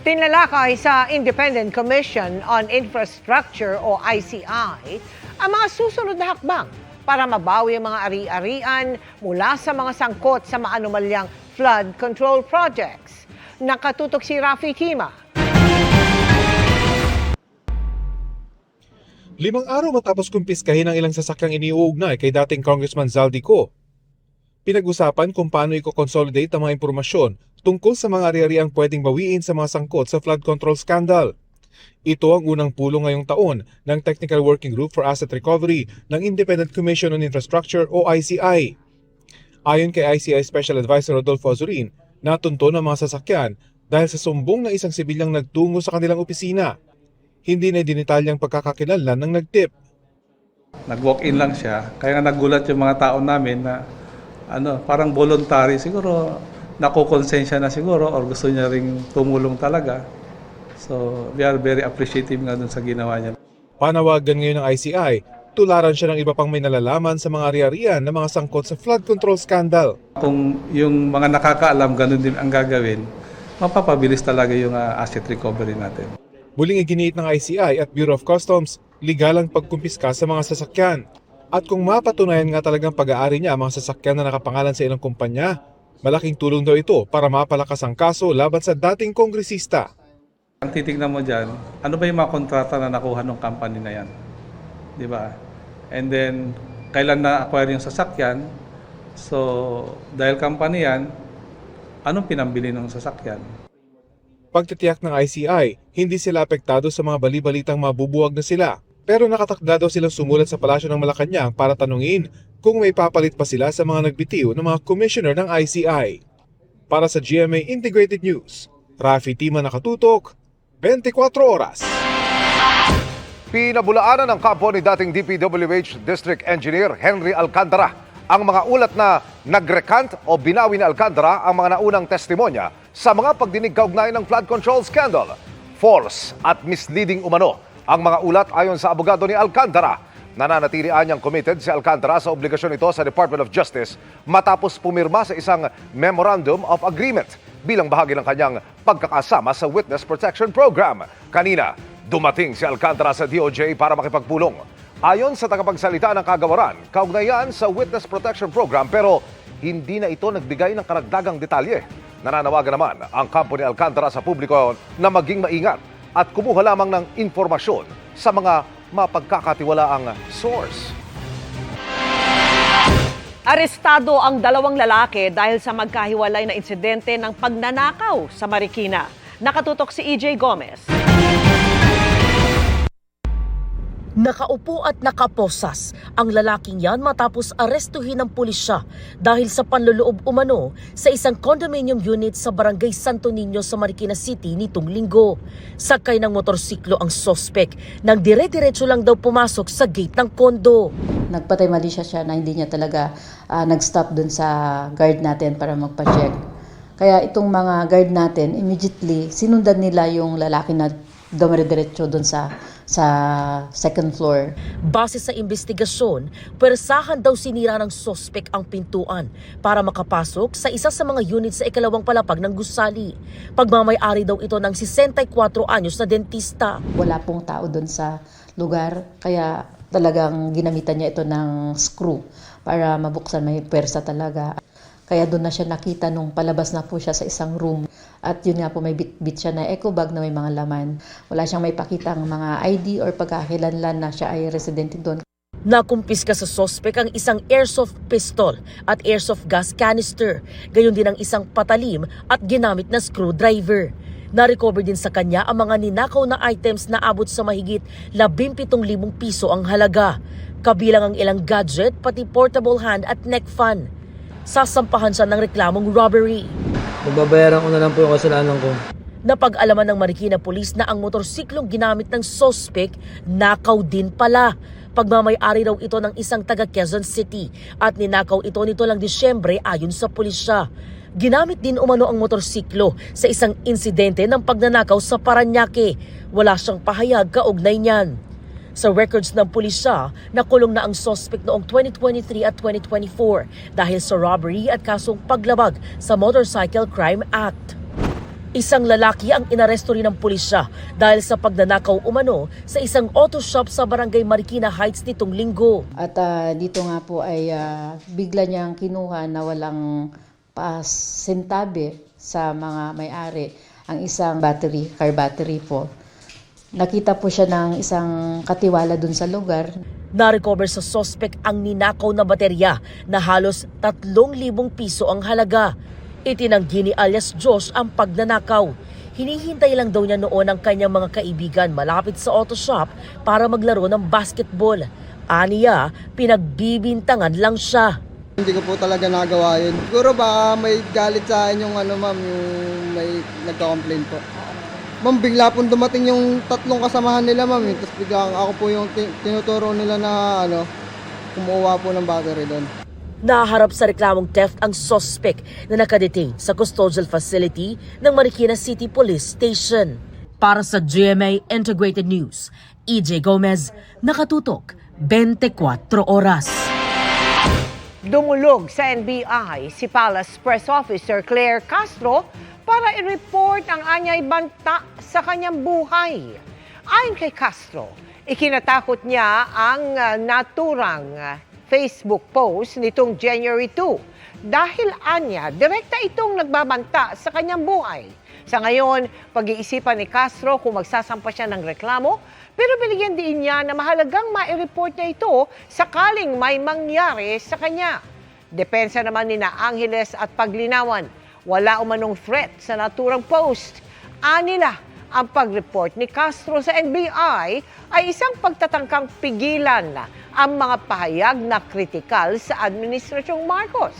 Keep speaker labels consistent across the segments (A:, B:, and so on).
A: Tinalakay sa Independent Commission on Infrastructure o ICI ang mga susunod na hakbang para mabawi ang mga ari-arian mula sa mga sangkot sa maanumalyang flood control projects. Nakatutok si Rafi Tima.
B: 5 araw matapos kumpiskahin ang ilang sasakyang iniuugnay kay dating Congressman Zaldico. Pinag-usapan kung paano i-consolidate ang mga impormasyon tungkol sa mga ari-ariang pwedeng bawiin sa mga sangkot sa flood control scandal. Ito ang unang pulong ngayong taon ng Technical Working Group for Asset Recovery ng Independent Commission on Infrastructure o ICI. Ayon kay ICI Special Advisor Rodolfo Azurin, natunto ng mga sasakyan dahil sa sumbong ng isang sibilyang nagtungo sa kanilang opisina. Hindi na dinitalyang pagkakakilanlan ng nagtip.
C: Nag-walk-in lang siya, kaya nagulat yung mga tao namin na parang voluntary siguro, nakukonsensya na siguro or gusto niya ring tumulong talaga. So, we are very appreciative nga dun sa ginawa niya.
B: Panawagan ngayon ng ICI, tularan siya ng iba pang may nalalaman sa mga ari-arian na mga sangkot sa flood control scandal.
C: Kung yung mga nakakaalam, ganun din ang gagawin, mapapabilis talaga yung asset recovery natin.
B: Muling iginiit ng ICI at Bureau of Customs, legal ang pagkumpiska sa mga sasakyan. At kung mapatunayan nga talagang pag-aari niya ang mga sasakyan na nakapangalan sa ilang kumpanya, malaking tulong daw ito para mapalakas ang kaso laban sa dating kongresista.
C: Ang titignan mo dyan, ano ba yung mga kontrata na nakuha ng company na yan? Di ba? And then, kailan na-acquire yung sasakyan? So, dahil company yan, anong pinambili ng sasakyan?
B: Pagtitiyak ng ICI, hindi sila apektado sa mga bali-balitang mabubuwag na sila. Pero nakatakda daw silang sumulat sa Palasyo ng Malacanang para tanungin kung may papalit pa sila sa mga nagbitiw ng mga commissioner ng ICI. Para sa GMA Integrated News, Rafi Tima, nakatutok, 24 oras.
D: Pinabulaanan ng kampo ni dating DPWH District Engineer Henry Alcantara ang mga ulat na nagrecant o binawi ni Alcantara ang mga naunang testimonya sa mga pagdinig kaugnay ng flood control scandal. False at misleading umano ang mga ulat ayon sa abogado ni Alcantara. Nananatilian niyang committed si Alcantara sa obligasyon ito sa Department of Justice matapos pumirma sa isang Memorandum of Agreement bilang bahagi ng kanyang pagkakasama sa Witness Protection Program. Kanina, dumating si Alcantara sa DOJ para makipagpulong. Ayon sa tagapagsalita ng kagawaran, kaugnayan sa Witness Protection Program pero hindi na ito nagbigay ng karagdagang detalye. Nananawagan naman ang kampo ni Alcantara sa publiko na maging maingat at kumuha lamang ng informasyon sa mga mapagkakatiwalaang source.
A: Arestado ang 2 lalaki dahil sa magkahiwalay na insidente ng pagnanakaw sa Marikina. Nakatutok si EJ Gomez.
E: Nakaupo at nakaposas ang lalaking yan matapos arestuhin ng pulisya dahil sa panloloob umano sa isang condominium unit sa Barangay Santo Niño sa Marikina City nitong linggo. Sakay ng motorsiklo ang sospek nang dire-diretso lang daw pumasok sa gate ng kondo.
F: Nagpatay mali siya na hindi niya talaga nag-stop dun sa guard natin para magpa-check. Kaya itong mga guard natin, immediately sinundan nila yung lalaki na dumire-diretso dun sa second floor.
E: Base sa investigasyon, pwersahan daw sinira ng sospek ang pintuan para makapasok sa isa sa mga unit sa ikalawang palapag ng gusali. Pagmamay-ari daw ito ng 64 anyos na dentista.
F: Wala pong tao doon sa lugar, kaya talagang ginamitan niya ito ng screw para mabuksan, may pwersa talaga. Kaya doon na siya nakita nung palabas na po siya sa isang room. At yun nga po, may bit siya na eco bag na may mga laman. Wala siyang may pakitang mga ID or pagkakilanlan na siya ay residente doon.
E: Nakumpiska sa sospek ang isang airsoft pistol at airsoft gas canister. Gayon din ang isang patalim at ginamit na screwdriver. Na-recover din sa kanya ang mga ninakaw na items na abot sa mahigit 17,000 piso ang halaga. Kabilang ang ilang gadget, pati portable hand at neck fan. Sasampahan siya ng reklamong robbery.
G: Babayaran ko na lang po yung kasalanan ko.
E: Napag-alaman ng Marikina Police na ang motorsiklong ginamit ng sospek nakaw din pala. Pagmamay-ari raw ito ng isang taga Quezon City at ninakaw ito nito lang Disyembre ayon sa pulisya. Ginamit din umano ang motorsiklo sa isang insidente ng pagnanakaw sa Parañaque. Wala siyang pahayag kaugnay niyan. Sa records ng pulisya, nakulong na ang suspect noong 2023 at 2024 dahil sa robbery at kasong paglabag sa Motorcycle Crime Act. Isang lalaki ang inaresto rin ng pulisya dahil sa pagnanakaw umano sa isang auto shop sa Barangay Marikina Heights nitong linggo.
F: At dito nga po ay bigla niyang kinuha na walang pasintabi sa mga may-ari ang isang car battery po. Nakita po siya ng isang katiwala dun sa lugar.
E: Na-recover sa suspect ang ninakaw na baterya na halos 3,000 piso ang halaga. Itinanggi ni alias Josh ang pagnanakaw. Hinihintay lang daw niya noon ang kanyang mga kaibigan malapit sa auto shop para maglaro ng basketball. Aniya, pinagbibintangan lang siya.
H: Hindi ko po talaga nagawa yun. Siguro baka may galit sa akin yung ma'am, yung may nagka-complain po. Ma'am, bigla pong dumating yung 3 kasamahan nila ma'am. Tapos biglang ako po yung tinuturo nila na kumuha po ng battery doon.
E: Naharap sa reklamong theft ang suspect na nakadetain sa custodial facility ng Marikina City Police Station. Para sa GMA Integrated News, EJ Gomez, nakatutok 24 oras.
A: Dumulog sa NBI si Palace Press Officer Claire Castro para i-report ang anyay banta sa kanyang buhay. Ayon kay Castro, ikinatakot niya ang naturang Facebook post nitong January 2 dahil anya, direkta itong nagbabanta sa kanyang buhay. Sa ngayon, pag-iisipan ni Castro kung magsasampa siya ng reklamo, pero binigyan din niya na mahalagang ma-report niya ito sakaling may mangyari sa kanya. Depensa naman ni na Angeles at Paglinawan, wala umanong threat sa naturang post. Anila, ang pag-report ni Castro sa NBI ay isang pagtatangkang pigilan ang mga pahayag na kritikal sa Administrasyong Marcos.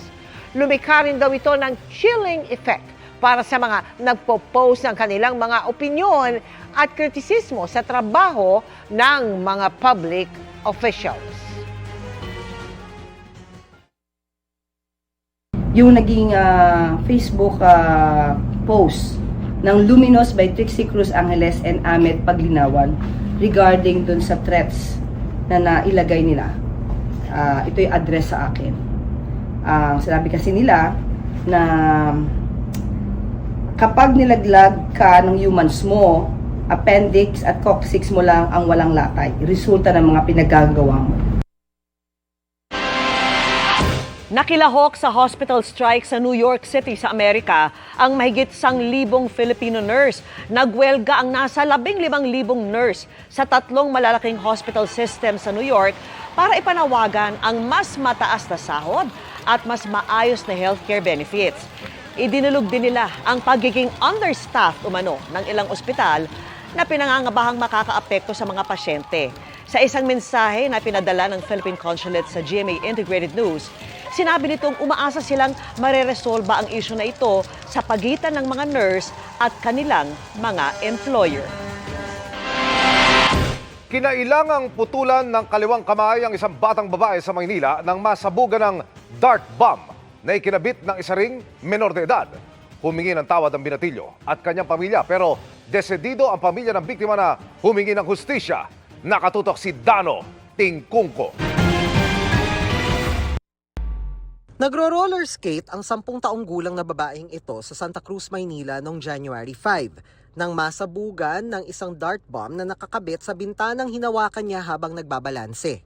A: Lumikha rin daw ito ng chilling effect para sa mga nagpo-post ng kanilang mga opinyon at kritisismo sa trabaho ng mga public officials.
I: Yung naging Facebook post ng Luminous by Trixie Cruz Angeles and Ahmed Paglinawan regarding dun sa threats na nailagay nila. Ito'y address sa akin. Sinabi kasi nila na kapag nilaglag ka ng humans mo, appendix at coccyx mo lang ang walang latay. Resulta ng mga pinagagawa mo.
A: Nakilahok sa hospital strike sa New York City sa Amerika ang mahigit 1,000 Filipino nurse. Nagwelga ang nasa 15,000 nurse sa 3 malalaking hospital system sa New York para ipanawagan ang mas mataas na sahod at mas maayos na healthcare benefits. Idinulog din nila ang pagiging understaffed umano ng ilang ospital na pinangangabahang makakaapekto sa mga pasyente. Sa isang mensahe na pinadala ng Philippine Consulate sa GMA Integrated News, sinabi nitong umaasa silang mareresolba ang issue na ito sa pagitan ng mga nurse at kanilang mga employer.
D: Kinailangang putulan ng kaliwang kamay ang isang batang babae sa Maynila nang masabugan ng dart bomb na ikinabit ng isa ring menor de edad. Humingi ng tawad ang binatilyo at kanyang pamilya pero desidido ang pamilya ng biktima na humingi ng hustisya. Nakatutok si Dano Tingkungko.
J: Nagro-roller skate ang 10 taong gulang na babaeng ito sa Santa Cruz, Maynila noong January 5 nang masabugan ng isang dart bomb na nakakabit sa bintanang hinawakan niya habang nagbabalanse.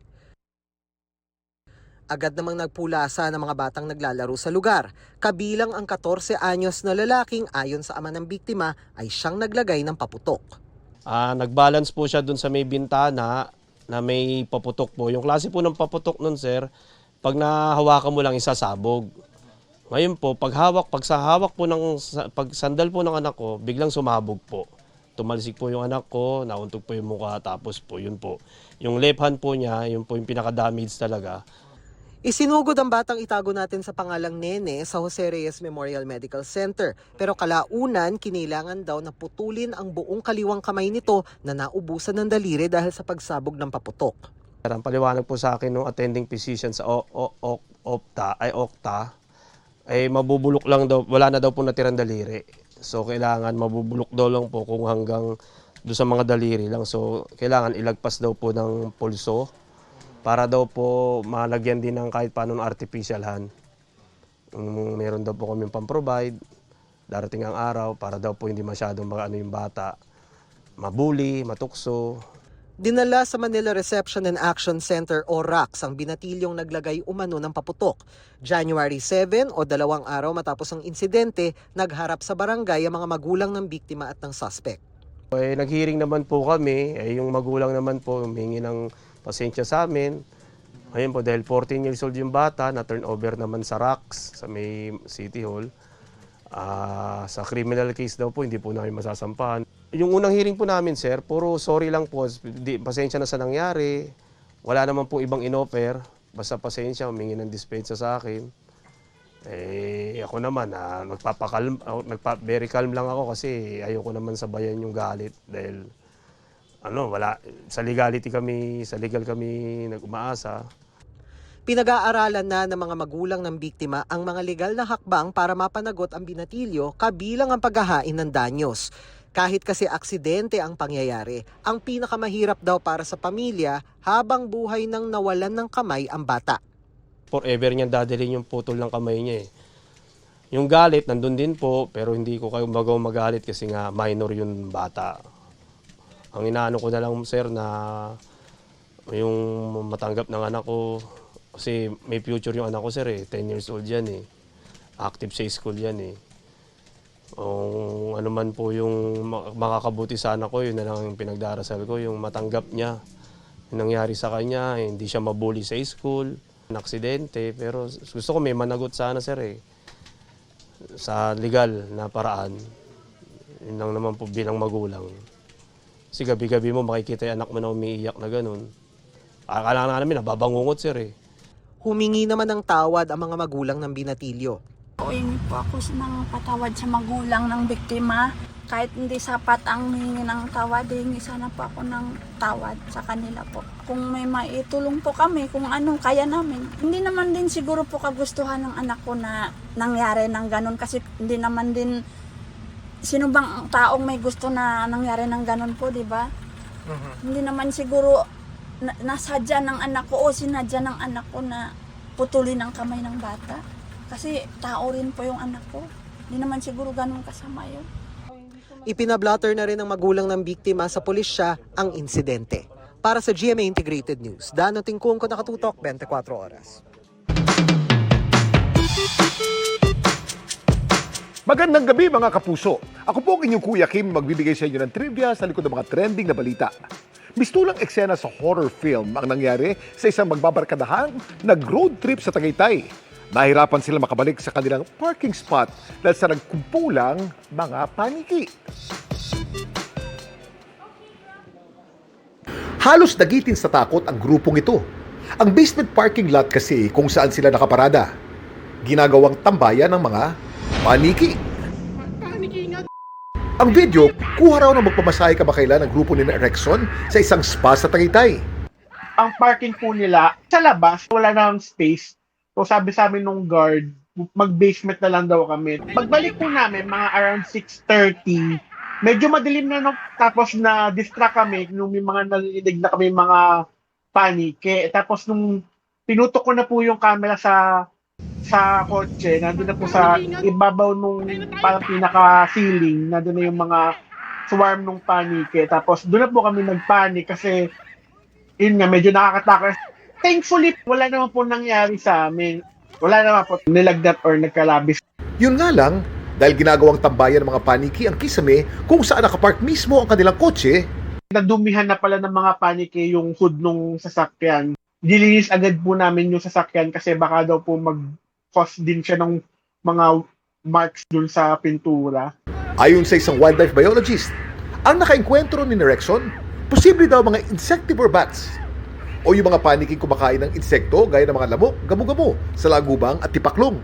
J: Agad namang nagpulasa ng mga batang naglalaro sa lugar, kabilang ang 14 anyos na lalaking ayon sa ama ng biktima ay siyang naglagay ng paputok.
K: Nagbalance po siya dun sa may bintana na may paputok po. Yung klase po ng paputok nun, sir, pag nahawakan mo lang isasabog. Ngayon po, pag sandal po ng anak ko, biglang sumabog po. Tumalsik po yung anak ko, nauntog po yung mukha, tapos po yun po. Yung left hand po niya, yun po yung pinaka-damage talaga.
J: Isinugod ang batang itago natin sa pangalang Nene sa Jose Reyes Memorial Medical Center. Pero kalaunan, kinailangan daw na putulin ang buong kaliwang kamay nito na naubusan ng daliri dahil sa pagsabog ng paputok.
K: Ang paliwanag po sa akin ng attending physician sa Okta, ay mabubulok lang daw, wala na daw po natirang daliri. So kailangan mabubulok daw lang po kung hanggang doon sa mga daliri lang. So kailangan ilagpas daw po ng pulso para daw po malagyan din ng kahit paano ng artificial hand. Meron daw po kami pang-provide darating ang araw para daw po hindi masyadong ano yung bata, mabuli, matukso.
J: Dinala sa Manila Reception and Action Center o RACS ang binatilyong naglagay umano ng paputok. January 7 o 2 araw matapos ang insidente, nagharap sa barangay ang mga magulang ng biktima at ng suspect.
K: Nag-hearing naman po kami, yung magulang naman po humingi ng pasensya sa amin. Ayun po, dahil 14 years old yung bata, na-turn over naman sa RACS, sa may City Hall. Sa criminal case daw po, hindi po namin masasampahan. Yung unang hearing po namin, sir, puro sorry lang po, pasensya na sa nangyari. Wala naman po ibang inoffer, basta pasensya, humingi ng dispensa sa akin. Ako naman, very calm lang ako kasi ayoko naman sabayan yung galit dahil sa legal kami nag-umaasa.
J: Pinag-aaralan na ng mga magulang ng biktima ang mga legal na hakbang para mapanagot ang binatilyo kabilang ang paghahain ng danyos. Kahit kasi aksidente ang pangyayari, ang pinakamahirap daw para sa pamilya habang buhay nang nawalan ng kamay ang bata.
K: Forever niyan dadalhin yung putol ng kamay niya eh. Yung galit, nandun din po, pero hindi ko kayo magalit kasi nga minor yung bata. Ang inaano ko na lang, sir, na yung matanggap ng anak ko, kasi may future yung anak ko, sir, 10 years old yan eh. Active sa school yan eh. Kung ano man po yung makakabuti sa anak ko, yun na lang yung pinagdarasal ko, yung matanggap niya. Yung nangyari sa kanya, hindi siya mabully sa school, aksidente, pero gusto ko may managot sana, sir eh. Sa legal na paraan, yun lang naman po bilang magulang. Kasi gabi-gabi mo makikita yung anak mo na umiiyak na ganun. Akala na namin, nababangungot, sir eh.
J: Humingi naman ng tawad ang mga magulang ng binatilyo.
L: Humingi po ako ng patawad sa magulang ng biktima. Kahit hindi sapat ang hihingi ng tawad, hihingi sana po ako ng tawad sa kanila po. Kung may maitulong po kami, kung ano, kaya namin. Hindi naman din siguro po kagustuhan ng anak ko na nangyari ng ganun kasi hindi naman din, sino bang taong may gusto na nangyari ng ganun po, di ba? Hindi naman siguro nasadya ng anak ko o sinadya ng anak ko na putulin ang kamay ng bata. Kasi tao rin po yung anak ko. Hindi naman siguro ganun kasama yun.
J: Ipinablatter na rin ng magulang ng biktima sa pulisya ang insidente. Para sa GMA Integrated News, Dano Tingkung ko, nakatutok 24 oras.
D: Magandang gabi mga kapuso. Ako po ang inyong Kuya Kim, magbibigay sa inyo ng trivia sa likod ng mga trending na balita. Mistulang eksena sa horror film ang nangyari sa isang magbabarkadahang nag-road trip sa Tagaytay. Nahirapan sila makabalik sa kanilang parking spot dahil sa nagkumpulang mga paniki. Halos nagitin sa takot ang grupong ito. Ang basement parking lot kasi kung saan sila nakaparada. Ginagawang tambayan ng mga paniki. Ang video, kuha raw ng magpamasahe kamakailan ng grupo ni Rexon sa isang spa sa Tagaytay.
M: Ang parking po nila sa labas, wala nang space. So sabi sa amin nung guard, mag-basement na lang daw kami. Pagbalik po namin, mga around 6:30, medyo madilim na tapos na distract kami nung may mga narinig na kami mga panike. Tapos nung pinutok ko na po yung camera sa kotse, nandun na po sa ibabaw nung parang pinaka-ceiling, nandun na yung mga swarm nung panike. Tapos doon na po kami nagpanik kasi yun nga, medyo nakakatakot. Thankfully, wala naman po nangyari sa amin. Wala naman po nilagdat or nagkalabis.
D: Yun nga lang, dahil ginagawang tambayan ng mga paniki ang kisame kung saan nakapark mismo ang kanilang kotse.
M: Nadumihan na pala ng mga panike yung hood nung sasakyan. Dilinis agad po namin yung sasakyan kasi baka daw po mag-cause din siya ng mga marks dun sa pintura.
D: Ayon sa isang wildlife biologist, ang nakaengkwentro ni Rexon, posible daw mga insectivore bats o yung mga paniking kumakain ng insekto gaya ng mga lamok, gamo-gamo sa lagubang at tipaklong.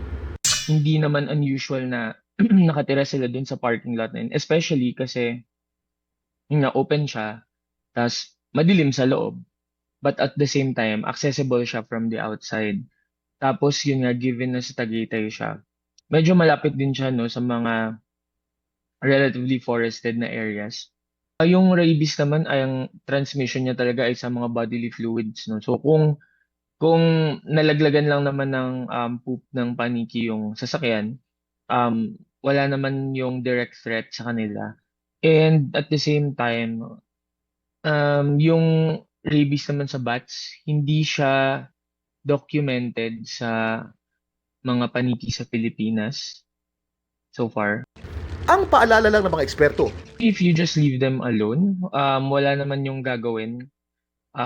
N: Hindi naman unusual na nakatira sila dun sa parking lot na yun. Especially kasi yung na-open siya, tas madilim sa loob. But at the same time, accessible siya from the outside. Tapos yun nga, given na sa Tagaytay siya, medyo malapit din siya no, sa mga relatively forested na areas. Yung rabies naman ay ang transmission niya talaga ay sa mga bodily fluids. No? So kung nalaglagan lang naman ng poop ng paniki yung sasakyan, wala naman yung direct threat sa kanila. And at the same time, yung rabies naman sa bats, hindi siya documented sa mga paniki sa Pilipinas so far.
O: Ang paalala lang ng mga eksperto,
N: If you just leave them alone, wala naman yung gagawin.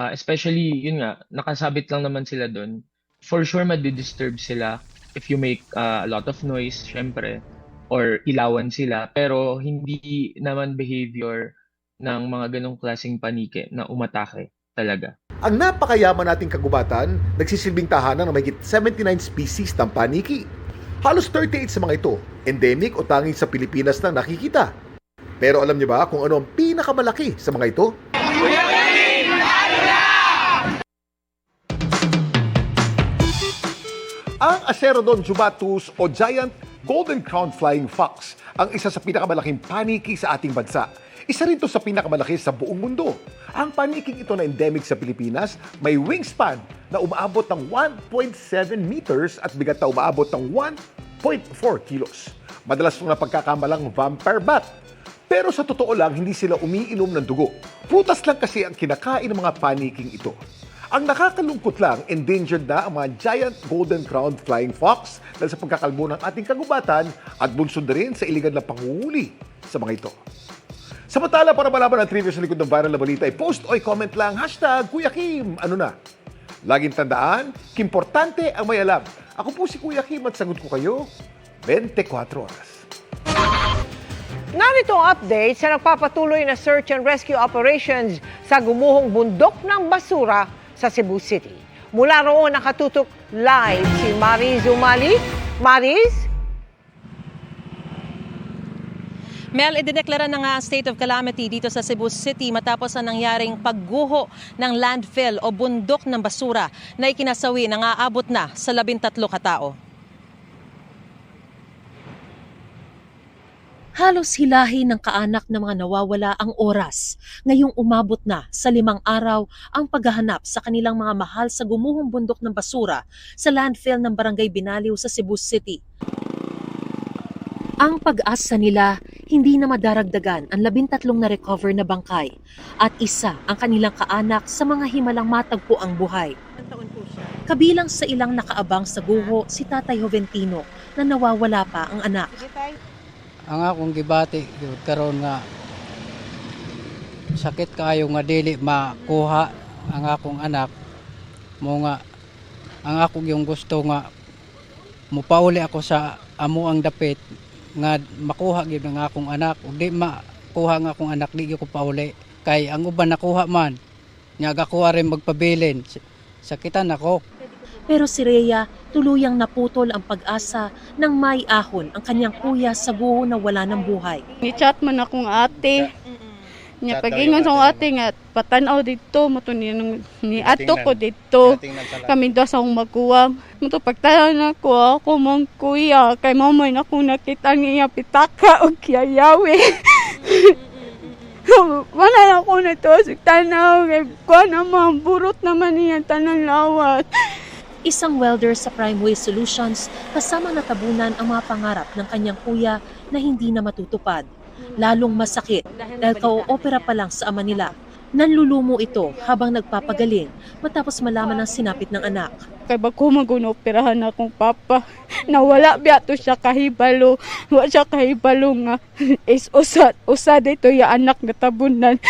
N: Especially, yun nga, nakasabit lang naman sila doon. For sure, madidisturb sila if you make a lot of noise, syempre, or ilawan sila. Pero hindi naman behavior ng mga ganong klaseng panike na umatake talaga.
O: ang napakayaman nating kagubatan nagsisilbing tahanan ng mahigit 79 species ng paniki. Halos 38 sa mga ito, endemic o tanging sa Pilipinas na nakikita. Pero alam niyo ba kung ano ang pinakamalaki sa mga ito? Ang Acerodon jubatus o giant golden crown flying fox ang isa sa pinakamalaking paniki sa ating bansa. Isa rin to sa pinakamalaki sa buong mundo. Ang paniking ito na endemic sa Pilipinas may wingspan na umaabot ng 1.7 meters at bigat na umaabot ng 1.4 kilos. Madalas itong napagkakamalang vampire bat. Pero sa totoo lang, hindi sila umiinom ng dugo. Prutas lang kasi ang kinakain ng mga paniking ito. Ang nakakalungkot lang, endangered na ang mga giant golden crowned flying fox dahil sa pagkakalbo ng ating kagubatan at bunsod na rin sa iligan na panguhuli sa mga ito. Samantala, para malaman ang trivia sa likod ng viral na balita, i-post o i-comment lang #Kuya Kim. Ano na? Laging tandaan, kimportante ang may alam. Ako po si Kuya Kim at sagot ko kayo 24 oras.
A: Narito ang update sa nagpapatuloy na search and rescue operations sa gumuhong bundok ng basura sa Cebu City. Mula roon nakatutok live si Mariz Umali. Mariz?
P: Mel, idineklara na nga ang state of calamity dito sa Cebu City matapos ang nangyaring pagguho ng landfill o bundok ng basura na ikinasawi na nga aabot na sa 13 katao. Halos hilahin ng kaanak ng mga nawawala ang oras. Ngayong umabot na sa 5 araw ang paghahanap sa kanilang mga mahal sa gumuhong bundok ng basura sa landfill ng Barangay Binaliw sa Cebu City. Ang pag-asa nila, hindi na madaragdagan ang 13 na recover na bangkay at isa ang kanilang kaanak sa mga himalang matagpo ang buhay. Kabilang sa ilang nakaabang sa guho si Tatay Joventino na nawawala pa ang anak.
Q: Ang akong gibati karon nga sakit kayo nga dili makuha ang akong anak mo nga ang akong yung gusto nga mupauli ako sa amo ang dapit nga makuha gyud ang akong anak ug di makuha ang akong anak di ko pauli kay ang uban nakuha man nya gakuha rin magpabilin sakitan ako.
P: Pero si Rhea, tuluyang naputol ang pag-asa nang may ahon ang kanyang kuya sa guho na wala ng buhay.
L: Ni-chat man akong ate. Nya pag-ingon sa ate nga patanaw dito mo to ni ato ko dito. Kami daw sa akong magkuwang. Mo to pagtanaw na ako mang kuya kay mamay na ko nakita niya pitaka og kiyayawi. Wala na ako na to sa tanaw kay kuha naman burot naman niya tanang lawat.
P: Isang welder sa Primeway Solutions kasama natabunan ang mga pangarap ng kanyang kuya na hindi na matutupad. Lalong masakit dahil kao-opera pa lang sa ama nila. Nanlulumo ito habang nagpapagaling matapos malaman ang sinapit ng anak.
L: Kay bago magunoperahan akong papa, nawala biyato siya kahibalo. Wala siya kahibalo nga is usad ito yung anak na tabunan.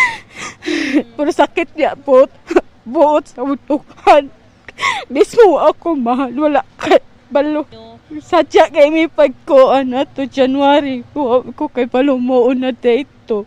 L: Pero sakit niya po, buot sa utukan. Mismo ako mahal, wala kay balo. Sadya kay may pagkuan na to January, ko kay balo mo na date to.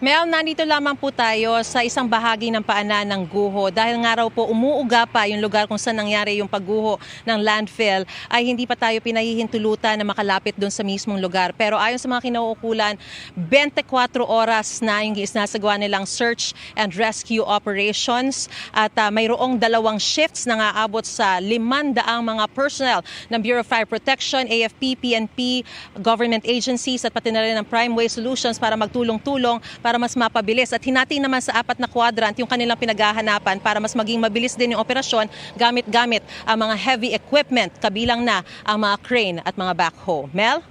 P: Mel, nandito lamang po tayo sa isang bahagi ng paanan ng guho. Dahil nga raw po umuuga pa yung lugar kung saan nangyari yung pagguho ng landfill, ay hindi pa tayo pinahihintulutan na makalapit doon sa mismong lugar. Pero ayon sa mga kinauukulan, 24 oras na yung ginasagawa nilang search and rescue operations. At mayroong 2 shifts na aabot sa 500 mga personnel ng Bureau of Fire Protection, AFP, PNP, government agencies at pati na rin ng Primeway Solutions para magtulong-tulong para para mas mapabilis at hinati naman sa 4 na quadrant yung kanilang pinaghahanapan para mas maging mabilis din yung operasyon gamit ang mga heavy equipment, kabilang na ang mga crane at mga backhoe. Mel?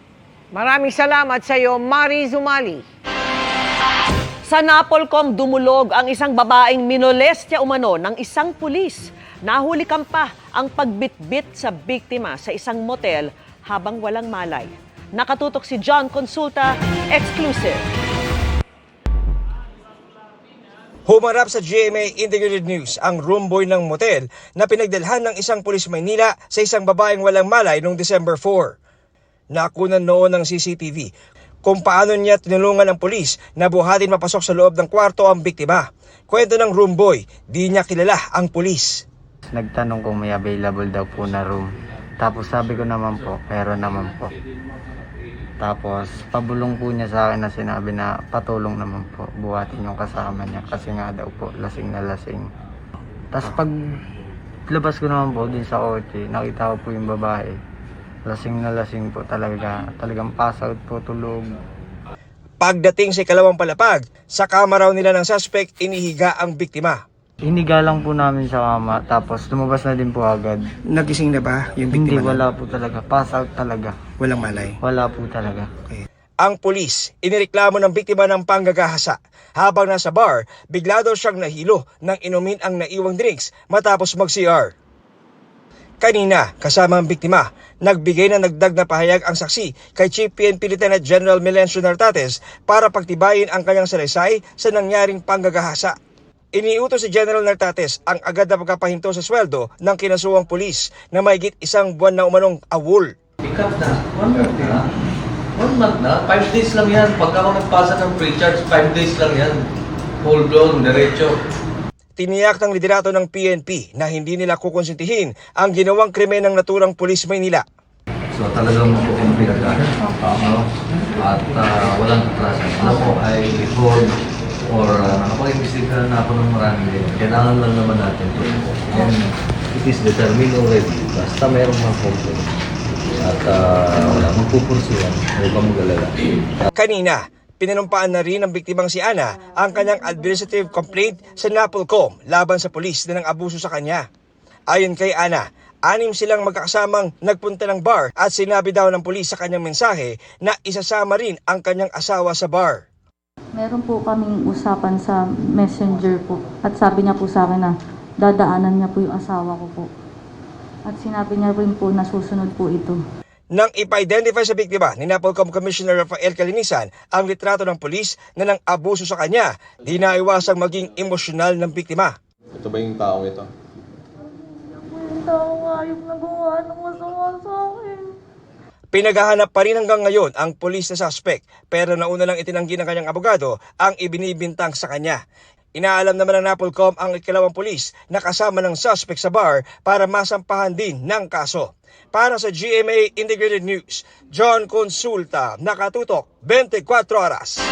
A: Maraming salamat sa iyo, Mari Zumali.
E: Sa Napolcom, dumulog ang isang babaeng minolestya umano ng isang pulis. Nahuli pa ang pagbitbit sa biktima sa isang motel habang walang malay. Nakatutok si John Consulta, exclusive.
R: Humarap sa GMA Integrated News ang room boy ng motel na pinagdalhan ng isang pulis Maynila sa isang babaeng walang malay noong December 4. Nakunan noon ng CCTV kung paano niya tinulungan ng pulis na buhatin mapasok sa loob ng kwarto ang biktima. Kwento ng room boy, di niya kilala ang pulis.
S: Nagtanong kung may available daw po na room. Tapos sabi ko naman po, pero naman po. Tapos pabulong po niya sa akin na sinabi na patulong naman po, buhatin yung kasama niya kasi nga daw po lasing na lasing. Tapos pag labas ko naman po din sa kotse, nakita ko po yung babae. Lasing na lasing po talagang pass out po, tulog.
R: Pagdating sa ikalawang palapag, sa kama raw nila ng suspect, inihiga ang biktima.
S: Hiniga lang po namin sa kama, tapos lumabas na din po agad.
T: Nagising na ba yung biktima?
S: Hindi, wala po talaga. Pass out talaga.
T: Walang malay?
S: Wala po talaga.
T: Okay.
R: Ang pulis, inireklamo ng biktima ng panggagahasa. Habang nasa bar, bigla daw siyang nahilo nang inumin ang naiwang drinks matapos mag-CR. Kanina, kasama ang biktima, nagbigay na nagdag na pahayag ang saksi kay Chief PNP Lieutenant General Melencio Nartates para pagtibayin ang kanyang salaysay sa nangyaring panggagahasa. Iniutos si General Nartates ang agad na pagkapahinto sa sweldo ng kinasuwang pulis na mahigit 1 buwan na umanong awol.
U: Pick-up na. 1 month na. 1 month na. 5 days lang yan. Pagka ako nagpasa ng pre-charge, 5 days lang yan. Full blown, diretso.
R: Tiniyak ng liderato ng PNP na hindi nila kukonsintihin ang ginawang krimen ng naturang pulis Maynila.
U: So talagang mapukin pinagdaan. At walang atrasan. Ako ay before or nakapag-imbestigahan na ako ng marami din. Kailangan lang naman natin ito. And it is determined already. Basta mayroong mga complaint. At wala, magpupursuhan. Huwag kang mag-alala.
R: Kanina, pinanumpaan na rin ng biktimang si Ana ang kanyang administrative complaint sa Napolcom laban sa pulis na ng abuso sa kanya. Ayon kay Ana, 6 silang magkakasamang nagpunta ng bar at sinabi daw ng pulis sa kanyang mensahe na isasama rin ang kanyang asawa sa bar.
V: Meron po kaming usapan sa messenger po at sabi niya po sa akin na dadaanan niya po yung asawa ko po. At sinabi niya rin po na susunod po ito.
R: Nang ipa-identify sa biktima ni Napolcom Commissioner Rafael Calinisan ang litrato ng pulis na nang abuso sa kanya, di naiwasang maging emosyonal ng biktima.
W: Ito ba yung taong ito?
V: Yung tao nga yung nagawa ng masama sa akin.
R: Pinaghahanap pa rin hanggang ngayon ang pulis na suspect pero nauna lang itinanggi ng kanyang abogado ang ibinibintang sa kanya. Inaalam naman ng Napolcom ang ikalawang pulis na kasama ng suspect sa bar para masampahan din ng kaso. Para sa GMA Integrated News, John Consulta, nakatutok 24 oras.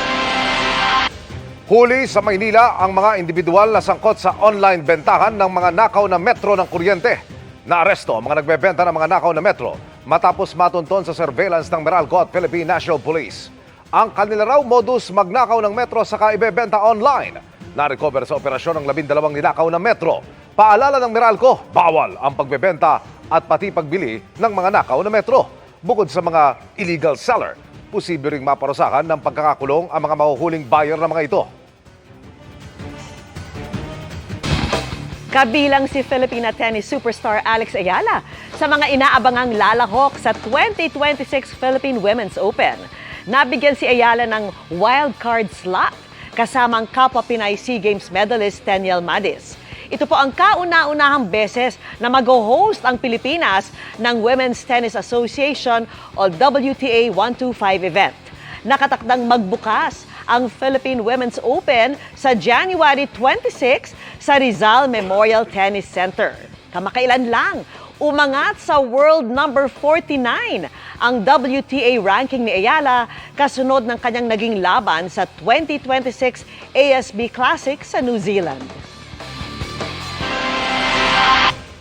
D: Huli sa Maynila ang mga individual na sangkot sa online bentahan ng mga nakaw na metro ng kuryente. Naaresto ang mga nagbebenta ng mga nakaw na metro matapos matunton sa surveillance ng Meralco at Philippine National Police. Ang kanila raw modus magnakaw ng metro saka ibebenta online. Na-recover sa operasyon ng 12 ninakaw na metro. Paalala ng Meralco, bawal ang pagbebenta at pati pagbili ng mga nakaw na metro. Bukod sa mga illegal seller, posible ring maparusahan ng pagkakakulong ang mga mahuhuling buyer ng mga ito.
E: Kabilang si Filipina tennis superstar Alex Ayala sa mga inaabangang lalahok sa 2026 Philippine Women's Open. Nabigyan si Ayala ng wildcard slot kasama ang kapwa Pinay SEA Games medalist Teniel Madis. Ito po ang kauna-unahang beses na mag-host ang Pilipinas ng Women's Tennis Association o WTA 125 event. Nakatakdang magbukas ang Philippine Women's Open sa January 26 sa Rizal Memorial Tennis Center. Kamakailan lang, umangat sa world number 49 ang WTA ranking ni Ayala kasunod ng kanyang naging laban sa 2026 ASB Classic sa New Zealand.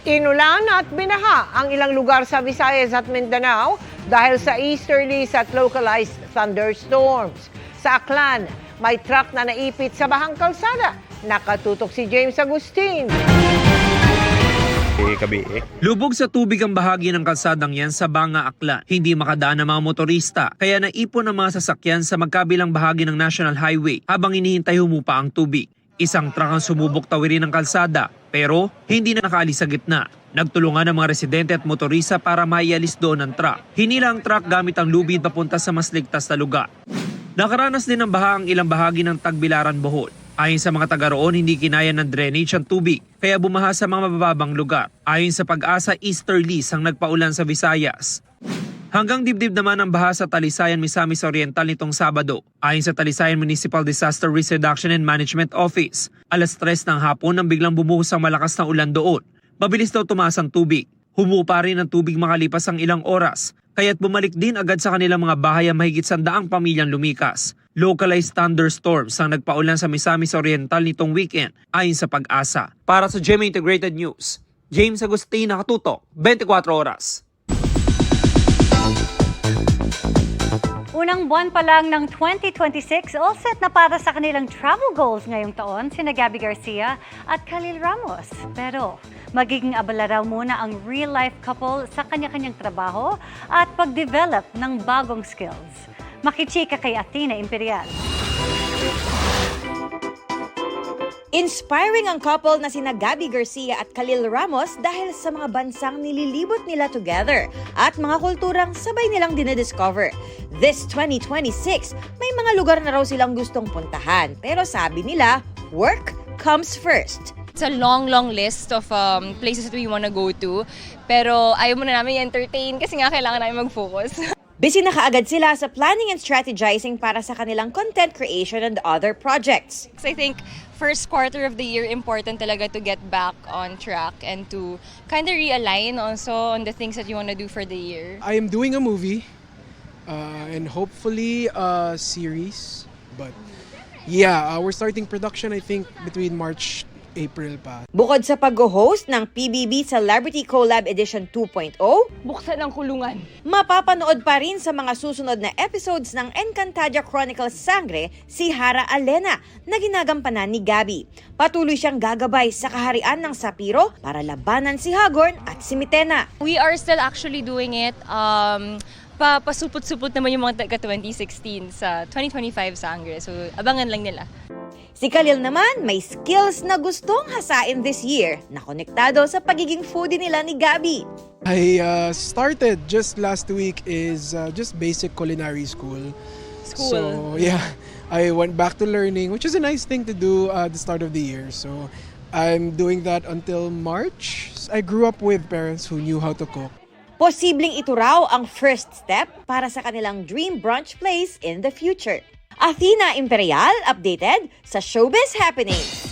A: Inulan at binaha ang ilang lugar sa Visayas at Mindanao dahil sa easterlies at localized thunderstorms. Sa Aklan, may truck na naipit sa bahang kalsada. Nakatutok si James Agustin.
B: Lubog sa tubig ang bahagi ng kalsadang yan sa Banga, Aklan. Hindi makadaan ang mga motorista, kaya naipon ang mga sasakyan sa magkabilang bahagi ng National Highway habang hinihintay humupa ang tubig. Isang truck ang sumubok tawirin ng kalsada, pero hindi na nakaalis sa gitna. Nagtulungan ang mga residente at motorista para maialis doon ang truck. Hinila ang truck gamit ang lubid papunta sa mas ligtas na lugar. Nakaranas din ng baha ang ilang bahagi ng Tagbilaran, Bohol. Ayon sa mga taga roon, hindi kinaya ng drainage ang tubig, kaya bumaha sa mga mabababang lugar. Ayon sa Pag-asa, easterlies ang nagpaulan sa Visayas. Hanggang dibdib naman ang baha sa Talisayan, Misamis Oriental nitong Sabado. Ayon sa Talisayan Municipal Disaster Risk Reduction and Management Office, alas 3 ng hapon nang biglang bumuhos ang malakas na ulan doon. Mabilis daw tumaas ang tubig. Humupa rin ang tubig makalipas ang ilang oras, kaya't bumalik din agad sa kanilang mga bahay ang mahigit 100 pamilyang lumikas. Localized thunderstorms ang nagpaulan sa Misamis Oriental nitong weekend ayon sa Pag-asa. Para sa GMA Integrated News, James Agustin, nakatutok, 24 oras.
C: Unang buwan pa lang ng 2026, all set na para sa kanilang travel goals ngayong taon sina Gabby Garcia at Khalil Ramos. Pero magiging abala raw muna ang real-life couple sa kanya-kanyang trabaho at pag-develop ng bagong skills. Makichika kay Athena Imperial.
W: Inspiring ang couple na sina Gabby Garcia at Khalil Ramos dahil sa mga bansang nililibot nila together at mga kulturang sabay nilang dinidiscover. This 2026, may mga lugar na raw silang gustong puntahan, pero sabi nila, work comes first.
X: It's a long list of places that we want to go to, pero ayaw muna namin i-entertain kasi nga kailangan namin mag-focus.
W: Busy na kaagad sila sa planning and strategizing para sa kanilang content creation and other projects.
X: I think first quarter of the year, important talaga to get back on track and to kind of realign also on the things that you want to do for the year.
Y: I am doing a movie and hopefully a series. But yeah, we're starting production I think between March, April pa.
W: Bukod sa pag-host ng PBB Celebrity Collab Edition 2.0,
X: buksan ang kulungan.
W: Mapapanood pa rin sa mga susunod na episodes ng Encantadia Chronicles Sangre si Hara Alena na ginagampanan ni Gabby. Patuloy siyang gagabay sa kaharian ng Sapiro para labanan si Hagorn at si Mitena.
X: We are still actually doing it. Pasupot-supot naman yung mga taga-2016 sa 2025 Sangre. So, abangan lang nila.
W: Si Khalil naman may skills na gustong hasain this year na konektado sa pagiging foodie nila ni Gabby.
Y: I started just last week is just basic culinary school. So yeah, I went back to learning, which is a nice thing to do at the start of the year. So I'm doing that until March. I grew up with parents who knew how to cook.
W: Posibleng ito raw ang first step para sa kanilang dream brunch place in the future. Athena Imperial, updated sa Showbiz Happenings.